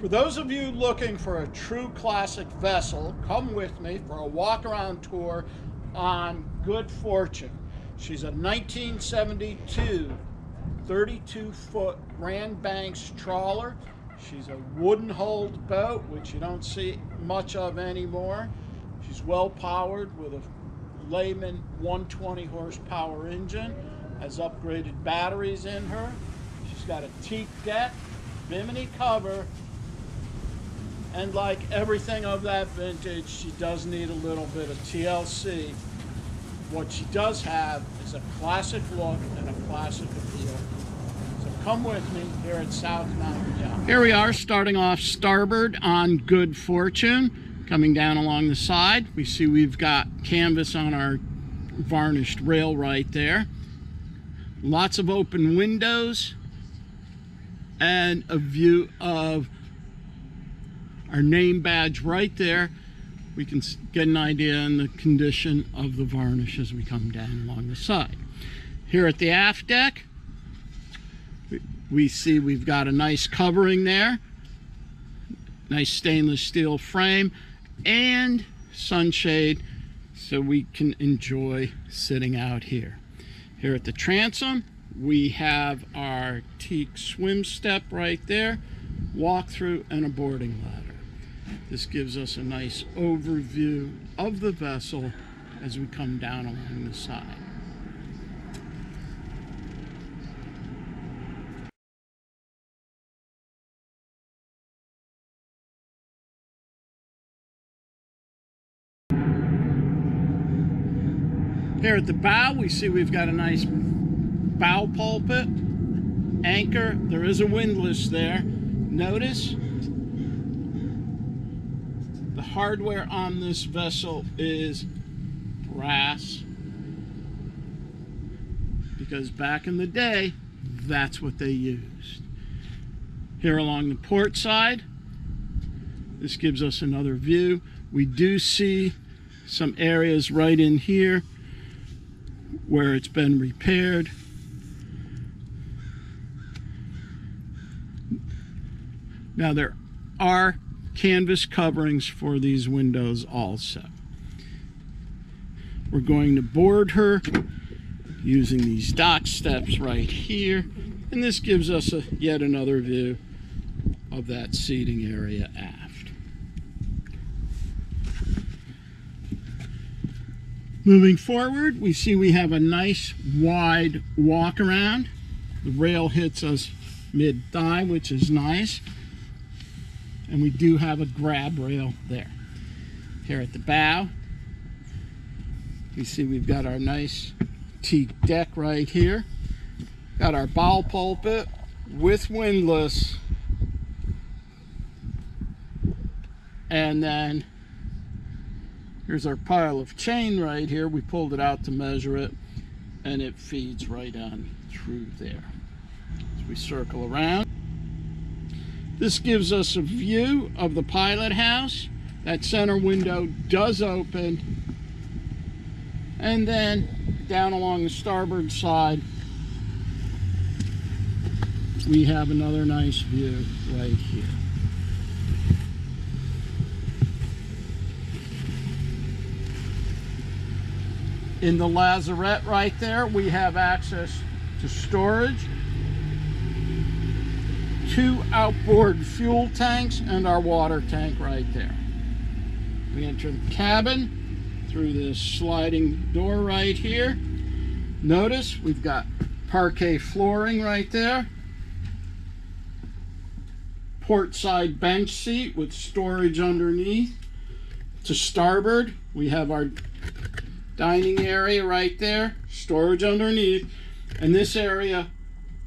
For those of you looking for a true classic vessel, come with me for a walk-around tour on Good Fortune. She's a 1972 32-foot Grand Banks trawler. She's a wooden-hulled boat, which you don't see much of anymore. She's well-powered with a Lehman 120 horsepower engine, has upgraded batteries in her. She's got a teak deck, bimini cover, and like everything of that vintage, she does need a little bit of TLC. What she does have is a classic look and a classic appeal. So come with me here at South Mountain Yachts. Here we are, starting off starboard on Good Fortune. Coming down along the side, we see we've got canvas on our varnished rail right there. Lots of open windows and a view of our name badge right there. We can get an idea on the condition of the varnish as we come down along the side. Here at the aft deck, we see we've got a nice covering there, nice stainless steel frame, and sunshade so we can enjoy sitting out here. Here at the transom, we have our teak swim step right there, walk through, and a boarding ladder. This gives us a nice overview of the vessel as we come down along the side. Here at the bow, we see we've got a nice bow pulpit, anchor. There is a windlass there. Notice the hardware on this vessel is brass, because back in the day, that's what they used. Here along the port side, this gives us another view. We do see some areas right in here where it's been repaired. Now there are canvas coverings for these windows also. We're going to board her using these dock steps right here, and this gives us yet another view of that seating area aft. Moving forward, we see we have a nice wide walk around. The rail hits us mid-thigh, which is nice. And we do have a grab rail there. Here at the bow, we see we've got our nice teak deck right here. Got our bow pulpit with windlass. And then here's our pile of chain right here. We pulled it out to measure it, and it feeds right on through there. As we circle around, this gives us a view of the pilot house. That center window does open. And then down along the starboard side, we have another nice view right here. In the lazarette right there, we have access to storage, 2 outboard fuel tanks, and our water tank right there. We enter the cabin through this sliding door right here. Notice we've got parquet flooring right there. Port side bench seat with storage underneath. To starboard, we have our dining area right there, storage underneath, and this area,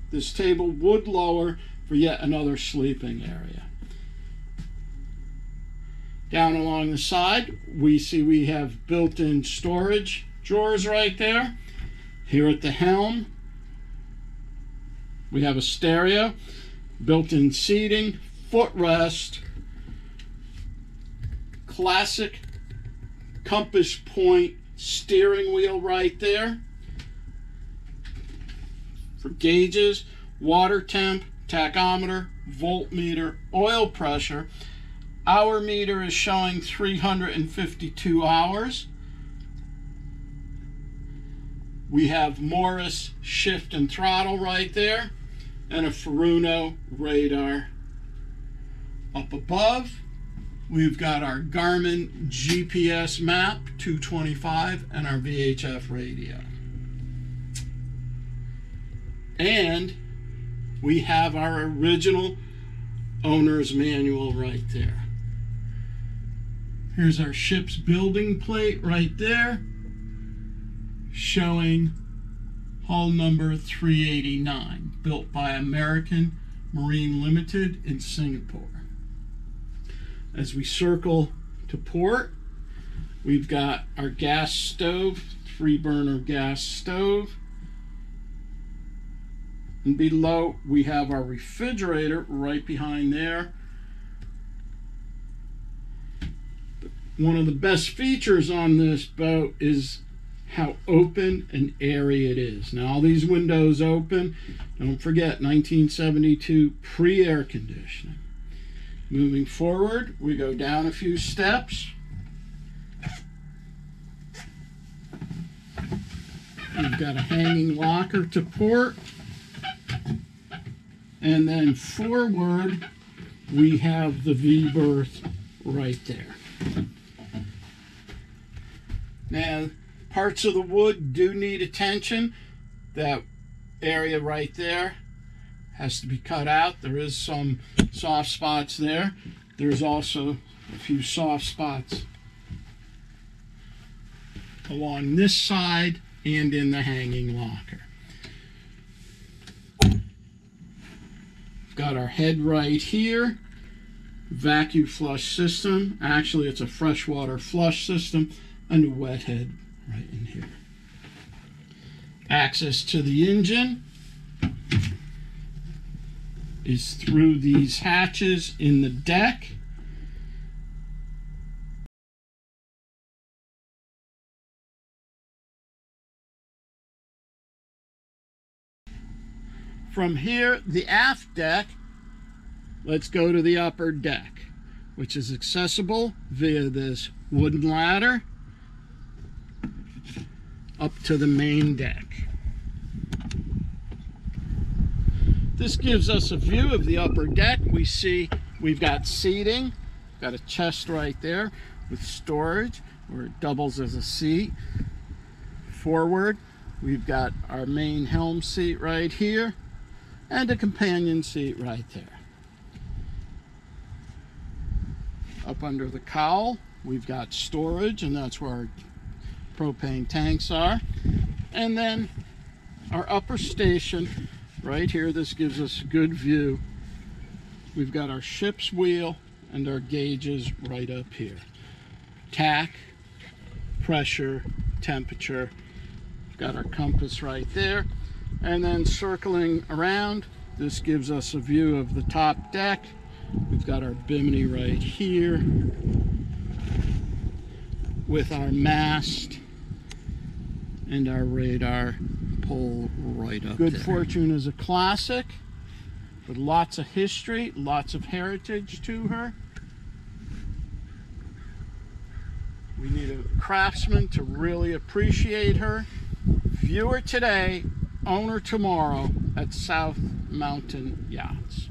this table would lower for yet another sleeping area. Down along the side, we see we have built-in storage drawers right there. Here at the helm, we have a stereo, built-in seating, footrest, classic compass point steering wheel right there for gauges, water temp, tachometer, voltmeter oil pressure. Our meter is showing 352 hours. We have Morris shift and throttle right there, and a Furuno radar. Up above, we've got our Garmin GPS map 225 and our VHF radio. And we have our original owner's manual right there. Here's our ship's building plate right there, showing hull number 389, built by American Marine Limited in Singapore. As we circle to port, we've got our gas stove, 3-burner gas stove. And below, we have our refrigerator right behind there. One of the best features on this boat is how open and airy it is. Now, all these windows open. Don't forget, 1972 pre-air conditioning. Moving forward, we go down a few steps. We've got a hanging locker to port. And then forward, we have the V-berth right there. Now, parts of the wood do need attention. That area right there has to be cut out. There is some soft spots there. There's also a few soft spots along this side and in the hanging locker. We've got our head right here. Vacuum flush system. Actually, it's a freshwater flush system and a wet head right in here. Access to the engine is through these hatches in the deck. From here, the aft deck, let's go to the upper deck, which is accessible via this wooden ladder up to the main deck. This gives us a view of the upper deck. We see we've got seating, got a chest right there with storage where it doubles as a seat. Forward, we've got our main helm seat right here and a companion seat right there. Up under the cowl, we've got storage, and that's where our propane tanks are. And then our upper station right here, this gives us a good view. We've got our ship's wheel and our gauges right up here. Tack, pressure, temperature. We've got our compass right there. And then circling around, this gives us a view of the top deck. We've got our bimini right here with our mast and our radar pole right up there. Good Fortune is a classic with lots of history, lots of heritage to her. We need a craftsman to really appreciate her. Viewer today, owner tomorrow at South Mountain Yachts.